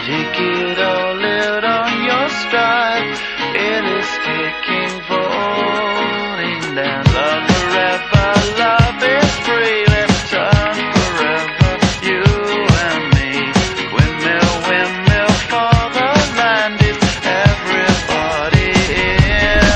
Take it all, live on your stride. It is taking, falling down. Love forever, love is free. Let's turn forever, you and me. Windmill, windmill for the land is everybody in.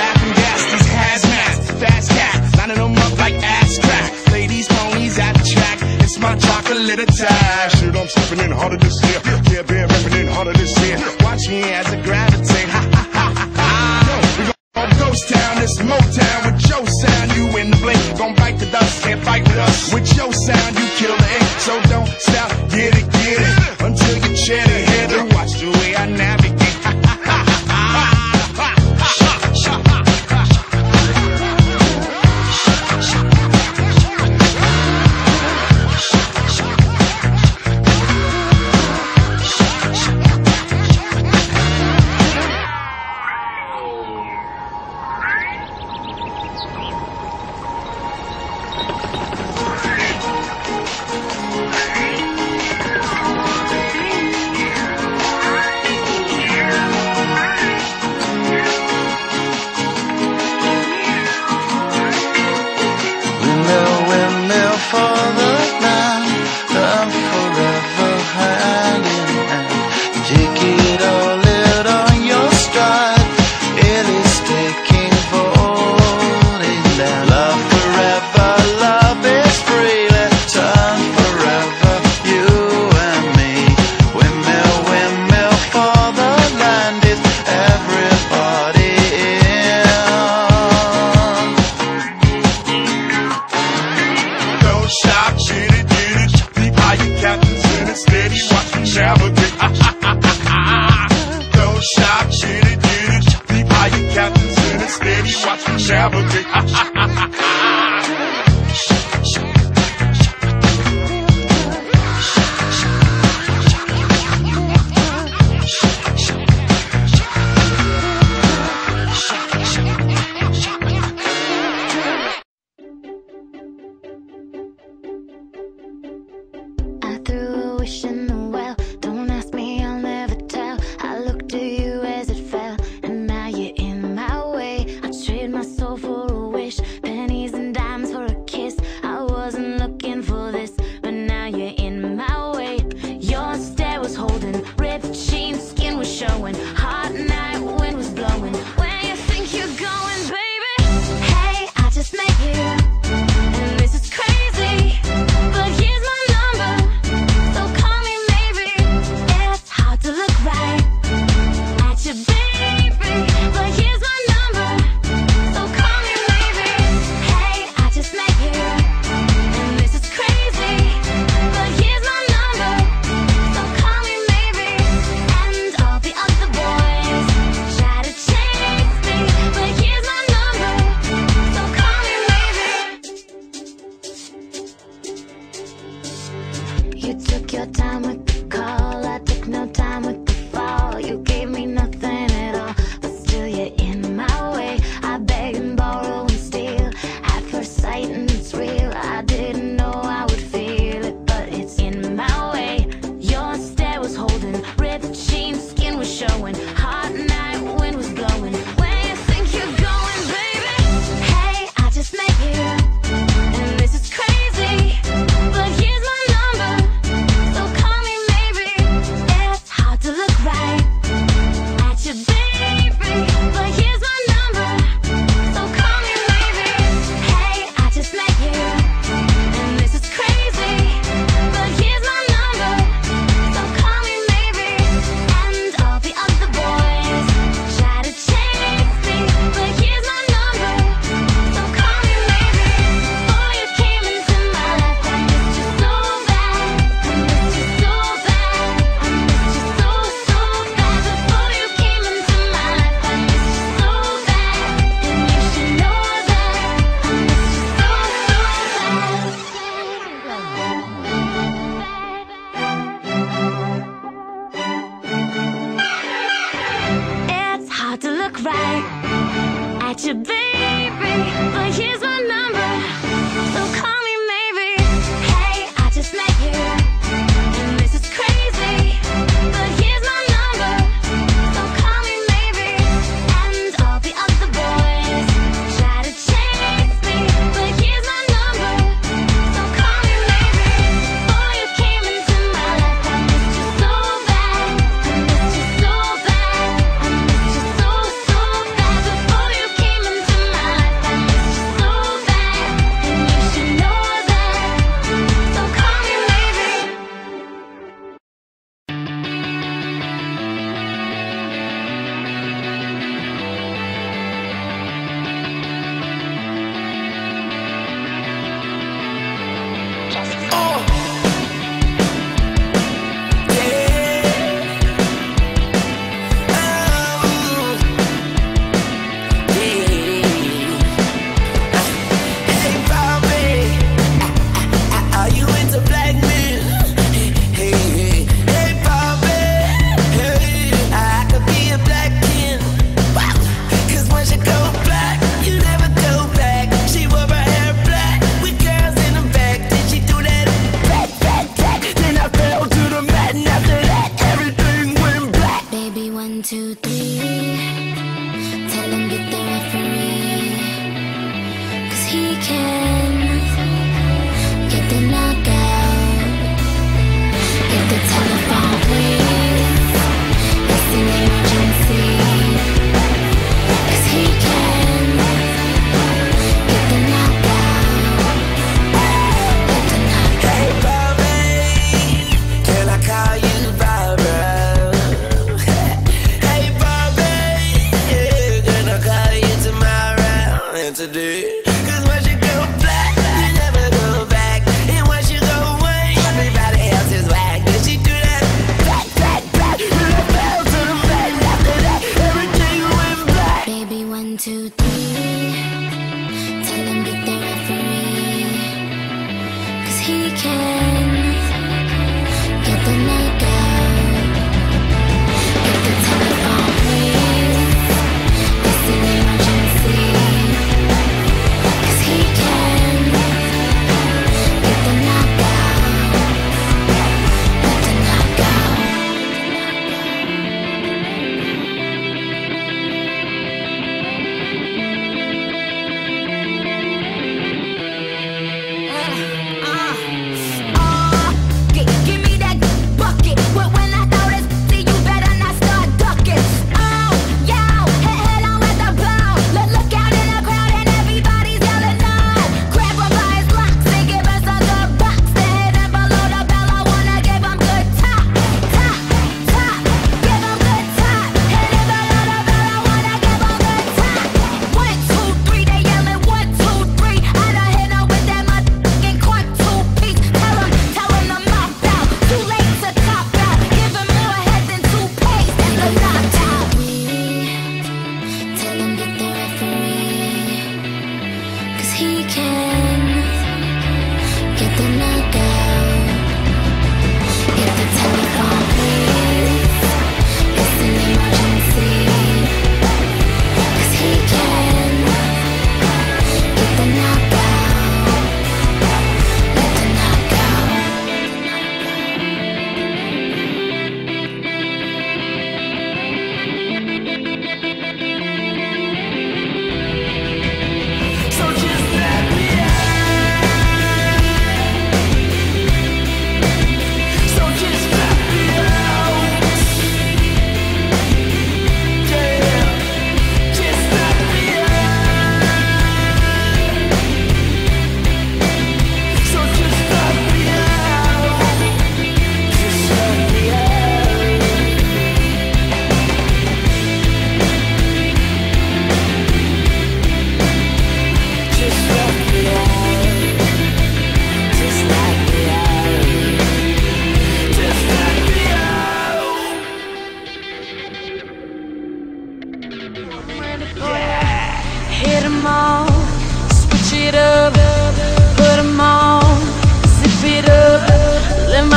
Laughing gas, these hazmats, fast cats, lining them up like ass crack. Ladies, ponies at the track. It's my chocolate attack. Shit, I'm stepping in harder this year. Yeah, bear repping in harder this year. Watch me as I gravitate. Ha ha ha ha ha. Yo, we gon' ghost town, this Motown with your sound. You in the blink, gon' bite the dust, can't fight with us. With your sound, you kill the ink. So don't stop, get it, until you chat it. Head and watch the way I navigate. Ha ha ha ha. For the land, I'm forever hand in hand. Take it all, live on your stride. It is taking, falling down. Love forever, love is free. Let's turn forever, you and me. Windmill, windmill for the land is everybody in. Stop, get it, deep higher captains in it, steady, watch me navigate. Don't stop, get it, deep higher captains in it, steady, watch me navigate. In the well, don't ask me, I'll never tell. I looked at you as it fell, and now you're in my way. I trade my soul for a wish, pennies and dimes for a kiss. I wasn't looking for this, but now you're in my way. Your stare was holding, ripped jeans, skin was showing. Hot night, wind was blowing. Where you think you're going, baby? Hey, I just met you, and this is crazy, but here's my number. To look right at you, baby, but here's my number, so call me maybe. Hey, I just met you, and this is crazy, but here's my number, so call me maybe. And all the other boys try to chase me, but here's my number, so call me maybe. You took your time with the call, I took no time with the fall. You gave me nothing at all, but still you're in my way. I beg and borrow and steal at first sight, and it's real. I didn't know I would feel it, but it's in my way. Your stare was holding, ripped jeans, skin was showing. Hot night, wind was blowing. Where you think you're going, baby? Hey, I just met you, and this is crazy, but here's my number, so call me maybe. It's hard to look right at you, baby, but here's my number, so call me maybe. Hey, I just met you, and this is crazy, but here's my number, so call me maybe. And all the other boys try to chase me, but here's my number, so call me maybe. Before you came into my life, I missed you so bad, I missed you so bad, I missed you so, so bad. Before you came into my life, I missed you so bad, and you should know that I missed you so, so bad. It's hard to look right at you, baby, but here's my number, so call me maybe. Hey, I just met you.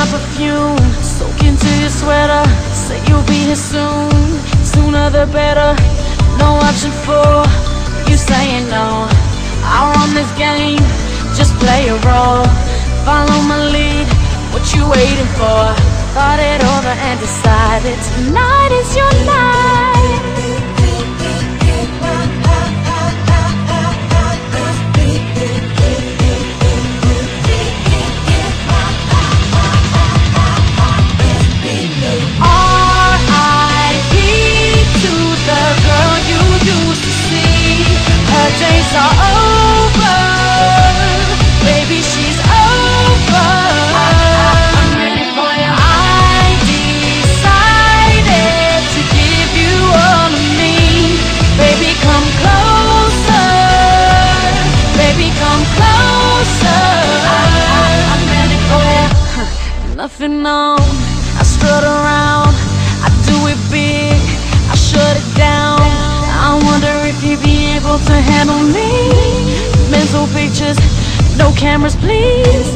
my perfume, soak into your sweater. Say you'll be here soon, sooner the better. No option for you saying no. I run this game, just play a role. Follow my lead, what you waiting for? Thought it over and decided tonight is your night. R.I.P. to the girl you used to see. Her days are over, baby, she's over. I'm ready for you. I decided to give you all of me. Baby, come closer. Baby, come closer. I'm ready for you. Nothing on. I strut around, I do it big, I shut it down. I wonder if you'd be able to handle me. Mental pictures, no cameras please.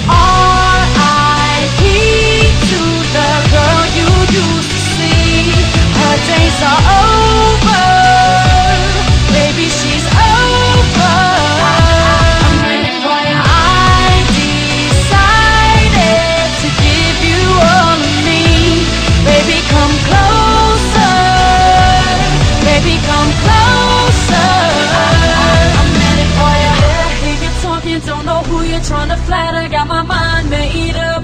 R.I.P. to the girl you used to see. Her days are over, baby, she's over. I'm ready for you. I decided to give you all of me. Baby, come closer. Baby, come closer. I'm ready for you. Hear you talking, don't know who you're trying to flatter. Got my mind made up.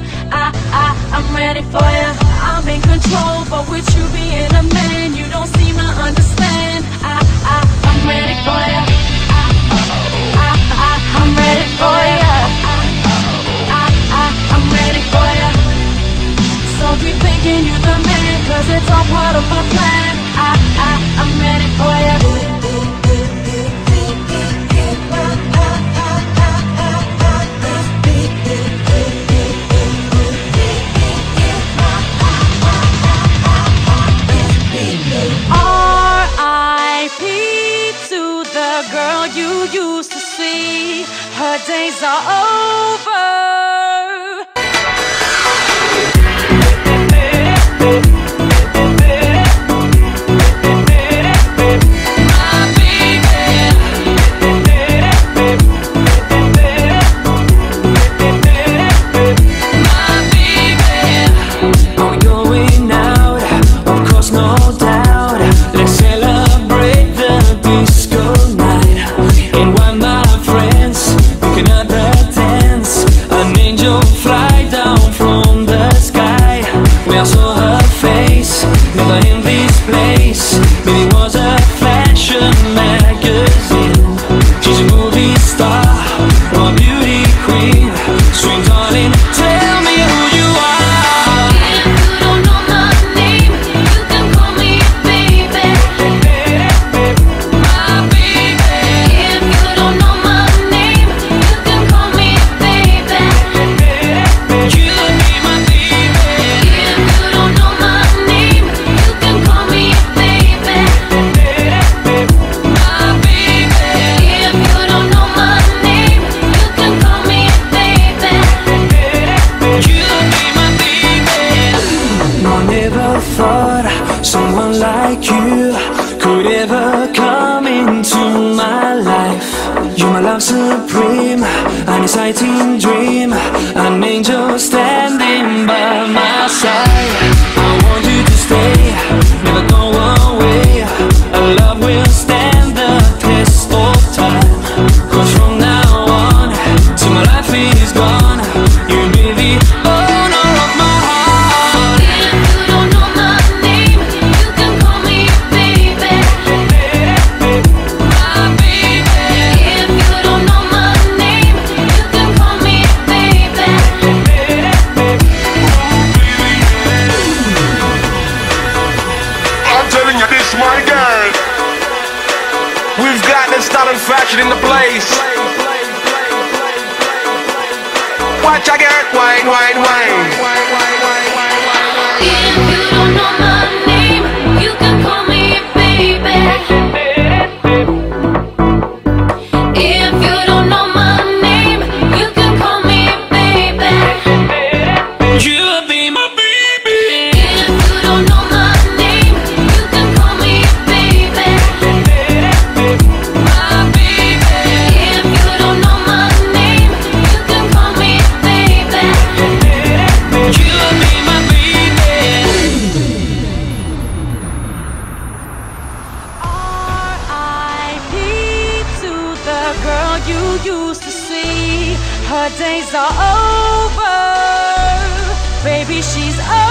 I'm ready for you. I'm in control, but with you being a man, you don't seem to understand. I'm ready for you. I'm ready for you. I'm ready for you. So be thinking you're the man, 'cause it's all part of my plan. I'm ready for you. R.I.P. to the girl you used to see. Her days are over. Supreme, an exciting dream, an angel standing by my side. I want you to stay, never go away. Our love will stand the test of time. 'Cause from now on, till my life is gone, you'll be the owner of my heart. If you don't know my name, you can call me baby. My baby. If you don't know my name, you can call me baby. I'm telling you this, my girl. We've got the style and fashion in the place. Watch I get wine, wine, wine. you don't know my name, you can call me baby. If you don't know my name, you can call me baby. You'll be my baby. If you don't know my name, you can call me baby. My baby. If you don't know my name, you can call me baby. You'll be my baby. R.I.P. to the girl you used to see. Her days are over, baby, she's over.